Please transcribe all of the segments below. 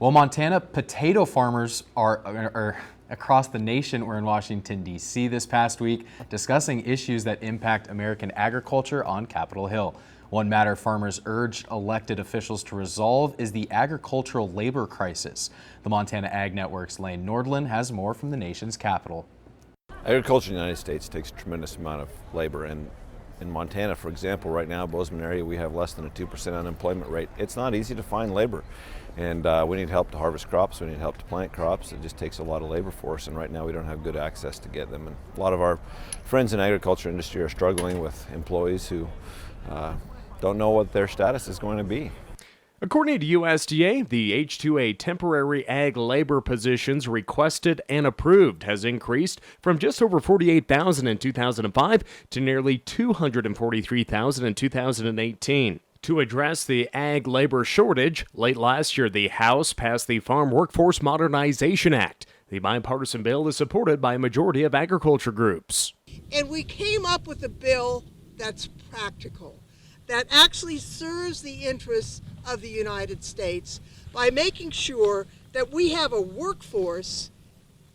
Well, Montana potato farmers are across the nation were in Washington, D.C. this past week discussing issues that impact American agriculture on Capitol Hill. One matter farmers urged elected officials to resolve is the agricultural labor crisis. The Montana Ag Network's Lane Nordland has more from the nation's capital. Agriculture in the United States takes a tremendous amount of labor, and in Montana, for example, right now, Bozeman area, we have less than a 2% unemployment rate. It's not easy to find labor, and we need help to harvest crops, we need help to plant crops. It just takes a lot of labor for us, and right now we don't have good access to get them. And a lot of our friends in the agriculture industry are struggling with employees who don't know what their status is going to be. According to USDA, the H-2A temporary ag labor positions requested and approved has increased from just over 48,000 in 2005 to nearly 243,000 in 2018. To address the ag labor shortage, late last year the House passed the Farm Workforce Modernization Act. The bipartisan bill is supported by a majority of agriculture groups. And we came up with a bill that's practical, that actually serves the interests of the United States by making sure that we have a workforce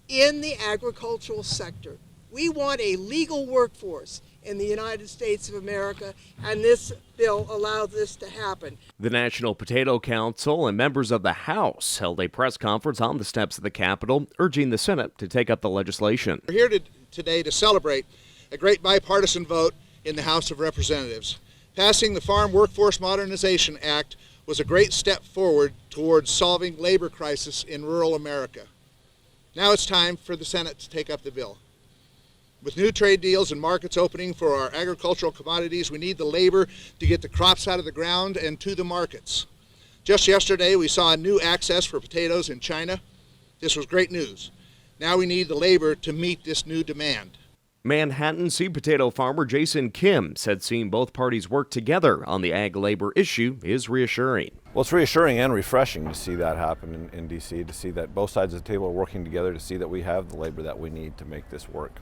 in the agricultural sector. We want a legal workforce in the United States of America, and this bill allows this to happen. The National Potato Council and members of the House held a press conference on the steps of the Capitol, urging the Senate to take up the legislation. We're here today to celebrate a great bipartisan vote in the House of Representatives. Passing the Farm Workforce Modernization Act was a great step forward towards solving labor crisis in rural America. Now it's time for the Senate to take up the bill. With new trade deals and markets opening for our agricultural commodities, we need the labor to get the crops out of the ground and to the markets. Just yesterday, we saw new access for potatoes in China. This was great news. Now we need the labor to meet this new demand. Manhattan seed potato farmer Jason Kim said seeing both parties work together on the ag labor issue is reassuring. Well, it's reassuring and refreshing to see that happen in D.C., to see that both sides of the table are working together, to see that we have the labor that we need to make this work.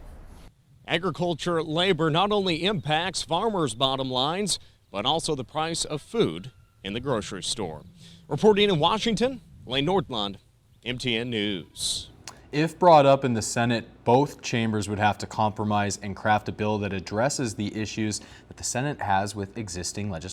Agriculture labor not only impacts farmers' bottom lines, but also the price of food in the grocery store. Reporting in Washington, Lane Nordland, MTN News. If brought up in the Senate, both chambers would have to compromise and craft a bill that addresses the issues that the Senate has with existing legislation.